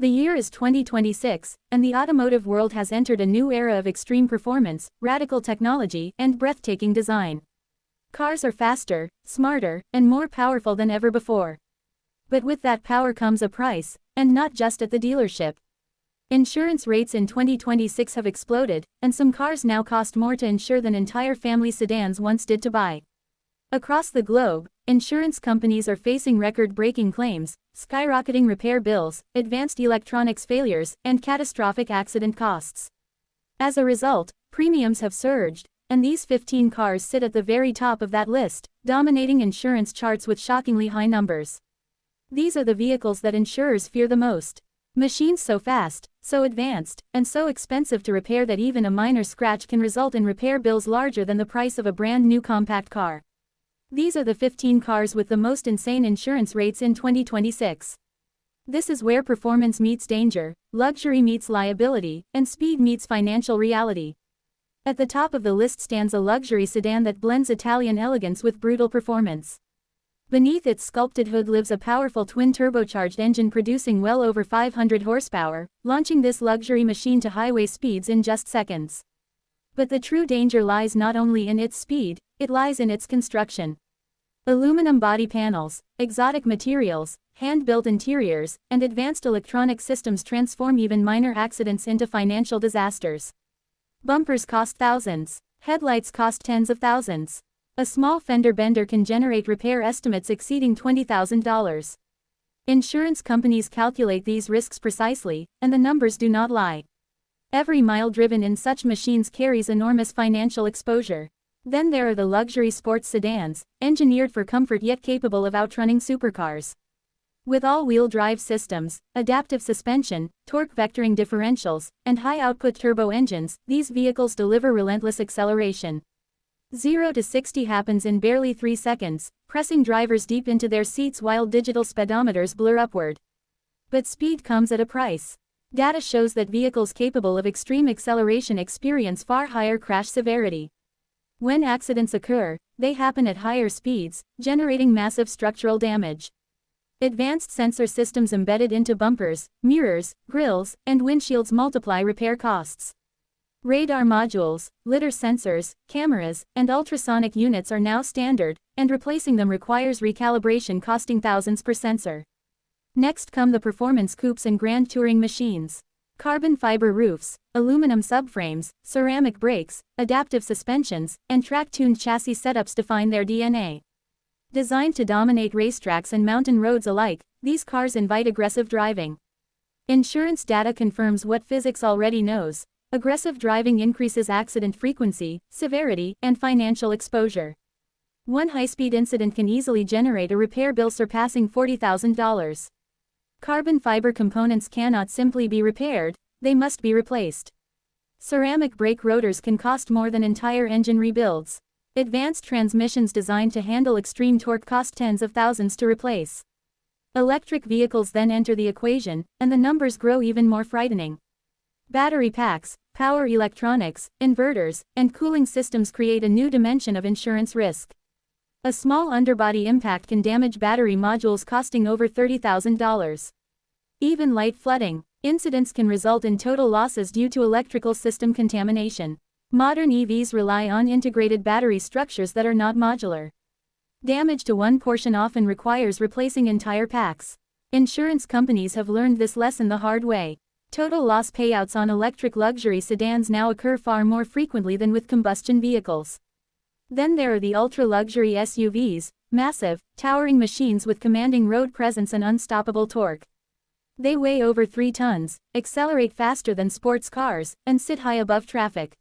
The year is 2026, and the automotive world has entered a new era of extreme performance, radical technology, and breathtaking design. Cars are faster, smarter, and more powerful than ever before. But with that power comes a price, and not just at the dealership. Insurance rates in 2026 have exploded, and some cars now cost more to insure than entire family sedans once did to buy. Across the globe, insurance companies are facing record-breaking claims, skyrocketing repair bills, advanced electronics failures, and catastrophic accident costs. As a result, premiums have surged, and these 15 cars sit at the very top of that list, dominating insurance charts with shockingly high numbers. These are the vehicles that insurers fear the most. Machines so fast, so advanced, and so expensive to repair that even a minor scratch can result in repair bills larger than the price of a brand new compact car. These are the 15 cars with the most insane insurance rates in 2026. This is where performance meets danger, luxury meets liability, and speed meets financial reality. At the top of the list stands a luxury sedan that blends Italian elegance with brutal performance. Beneath its sculpted hood lives a powerful twin-turbocharged engine producing well over 500 horsepower, launching this luxury machine to highway speeds in just seconds. But the true danger lies not only in its speed, it lies in its construction. Aluminum body panels, exotic materials, hand-built interiors, and advanced electronic systems transform even minor accidents into financial disasters. Bumpers cost thousands. Headlights cost tens of thousands. A small fender bender can generate repair estimates exceeding $20,000. Insurance companies calculate these risks precisely, and the numbers do not lie. Every mile driven in such machines carries enormous financial exposure. Then there are the luxury sports sedans, engineered for comfort yet capable of outrunning supercars. With all-wheel drive systems, adaptive suspension, torque vectoring differentials, and high-output turbo engines, these vehicles deliver relentless acceleration. 0 to 60 happens in barely 3 seconds, pressing drivers deep into their seats while digital speedometers blur upward. But speed comes at a price. Data shows that vehicles capable of extreme acceleration experience far higher crash severity. When accidents occur, they happen at higher speeds, generating massive structural damage. Advanced sensor systems embedded into bumpers, mirrors, grills, and windshields multiply repair costs. Radar modules, lidar sensors, cameras, and ultrasonic units are now standard, and replacing them requires recalibration costing thousands per sensor. Next come the performance coupes and grand touring machines. Carbon fiber roofs, aluminum subframes, ceramic brakes, adaptive suspensions, and track-tuned chassis setups define their DNA. Designed to dominate racetracks and mountain roads alike, these cars invite aggressive driving. Insurance data confirms what physics already knows. Aggressive driving increases accident frequency, severity, and financial exposure. One high-speed incident can easily generate a repair bill surpassing $40,000. Carbon fiber components cannot simply be repaired, they must be replaced. Ceramic brake rotors can cost more than entire engine rebuilds. Advanced transmissions designed to handle extreme torque cost tens of thousands to replace. Electric vehicles then enter the equation, and the numbers grow even more frightening. Battery packs, power electronics, inverters, and cooling systems create a new dimension of insurance risk. A small underbody impact can damage battery modules costing over $30,000. Even light flooding incidents can result in total losses due to electrical system contamination. Modern EVs rely on integrated battery structures that are not modular. Damage to one portion often requires replacing entire packs. Insurance companies have learned this lesson the hard way. Total loss payouts on electric luxury sedans now occur far more frequently than with combustion vehicles. Then there are the ultra-luxury SUVs, massive, towering machines with commanding road presence and unstoppable torque. They weigh over 3 tons, accelerate faster than sports cars, and sit high above traffic.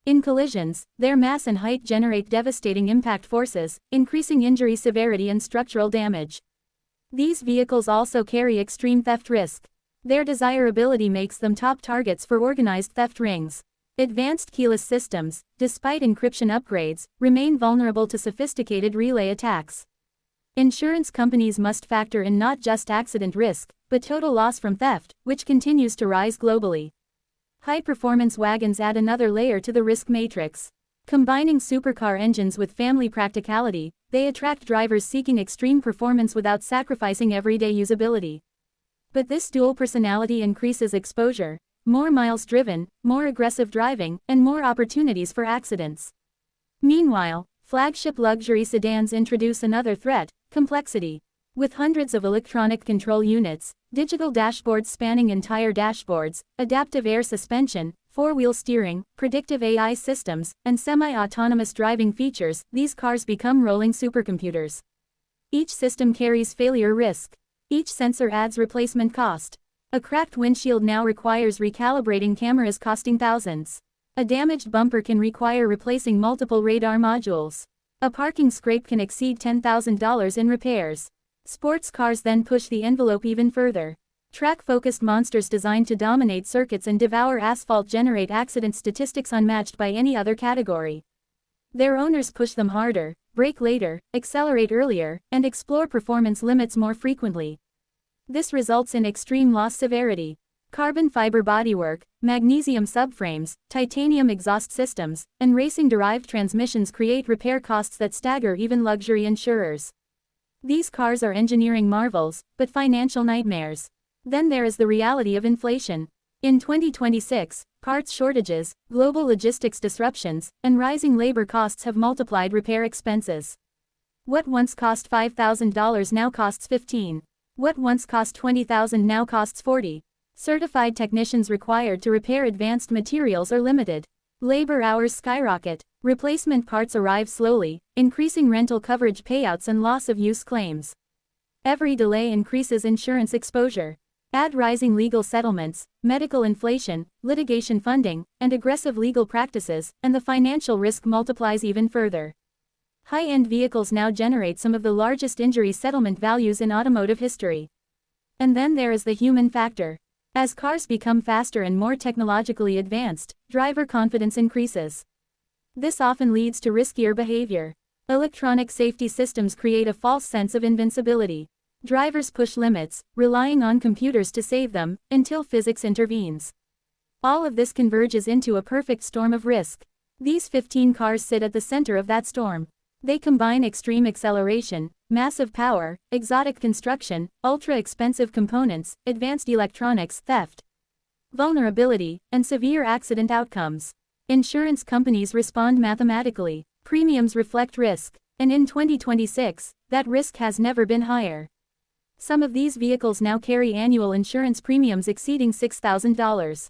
In collisions, their mass and height generate devastating impact forces, increasing injury severity and structural damage. These vehicles also carry extreme theft risk. Their desirability makes them top targets for organized theft rings. Advanced keyless systems, despite encryption upgrades, remain vulnerable to sophisticated relay attacks. Insurance companies must factor in not just accident risk, but total loss from theft, which continues to rise globally. High-performance wagons add another layer to the risk matrix. Combining supercar engines with family practicality, they attract drivers seeking extreme performance without sacrificing everyday usability. But this dual personality increases exposure, more miles driven, more aggressive driving, and more opportunities for accidents. Meanwhile, flagship luxury sedans introduce another threat: complexity. With hundreds of electronic control units, digital dashboards spanning entire dashboards, adaptive air suspension, four-wheel steering, predictive AI systems, and semi-autonomous driving features, these cars become rolling supercomputers. Each system carries failure risk. Each sensor adds replacement cost. A cracked windshield now requires recalibrating cameras costing thousands. A damaged bumper can require replacing multiple radar modules. A parking scrape can exceed $10,000 in repairs. Sports cars then push the envelope even further. Track-focused monsters designed to dominate circuits and devour asphalt generate accident statistics unmatched by any other category. Their owners push them harder, brake later, accelerate earlier, and explore performance limits more frequently. This results in extreme loss severity. Carbon fiber bodywork, magnesium subframes, titanium exhaust systems, and racing-derived transmissions create repair costs that stagger even luxury insurers. These cars are engineering marvels, but financial nightmares. Then there is the reality of inflation. In 2026, parts shortages, global logistics disruptions, and rising labor costs have multiplied repair expenses. What once cost $5,000 now costs $15,000. What once cost $20,000 now costs $40,000. Certified technicians required to repair advanced materials are limited. Labor hours skyrocket. Replacement parts arrive slowly, increasing rental coverage payouts and loss-of-use claims. Every delay increases insurance exposure. Add rising legal settlements, medical inflation, litigation funding, and aggressive legal practices, and the financial risk multiplies even further. High-end vehicles now generate some of the largest injury settlement values in automotive history. And then there is the human factor. As cars become faster and more technologically advanced, driver confidence increases. This often leads to riskier behavior. Electronic safety systems create a false sense of invincibility. Drivers push limits, relying on computers to save them, until physics intervenes. All of this converges into a perfect storm of risk. These 15 cars sit at the center of that storm. They combine extreme acceleration, massive power, exotic construction, ultra-expensive components, advanced electronics, theft, vulnerability, and severe accident outcomes. Insurance companies respond mathematically. Premiums reflect risk. And in 2026, that risk has never been higher. Some of these vehicles now carry annual insurance premiums exceeding $6,000.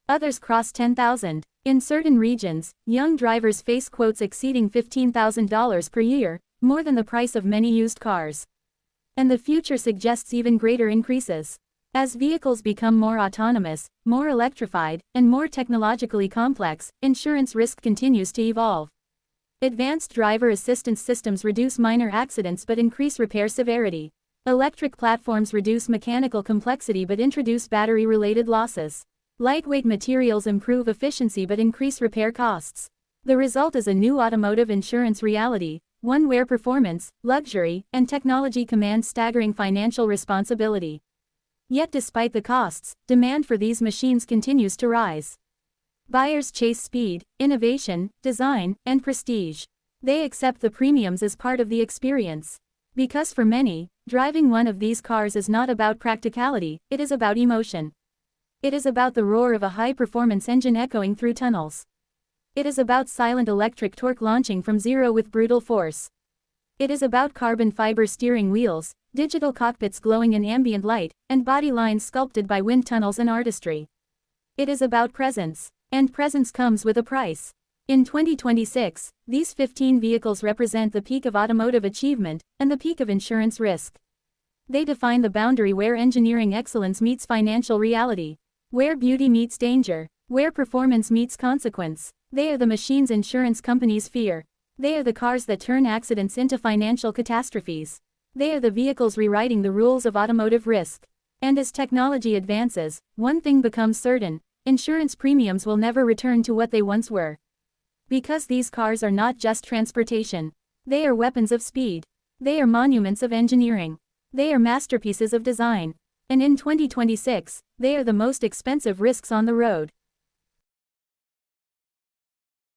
Others cross $10,000. In certain regions, young drivers face quotes exceeding $15,000 per year, more than the price of many used cars. And the future suggests even greater increases. As vehicles become more autonomous, more electrified, and more technologically complex, insurance risk continues to evolve. Advanced driver assistance systems reduce minor accidents but increase repair severity. Electric platforms reduce mechanical complexity but introduce battery-related losses. Lightweight materials improve efficiency but increase repair costs. The result is a new automotive insurance reality, one where performance, luxury, and technology command staggering financial responsibility. Yet despite the costs, demand for these machines continues to rise. Buyers chase speed, innovation, design, and prestige. They accept the premiums as part of the experience. Because for many, driving one of these cars is not about practicality, it is about emotion. It is about the roar of a high-performance engine echoing through tunnels. It is about silent electric torque launching from zero with brutal force. It is about carbon fiber steering wheels, digital cockpits glowing in ambient light, and body lines sculpted by wind tunnels and artistry. It is about presence. And presence comes with a price. In 2026, these 15 vehicles represent the peak of automotive achievement, and the peak of insurance risk. They define the boundary where engineering excellence meets financial reality. Where beauty meets danger. Where performance meets consequence. They are the machines insurance companies fear. They are the cars that turn accidents into financial catastrophes. They are the vehicles rewriting the rules of automotive risk. And as technology advances, one thing becomes certain: insurance premiums will never return to what they once were. Because these cars are not just transportation. They are weapons of speed. They are monuments of engineering. They are masterpieces of design. And in 2026, they are the most expensive risks on the road.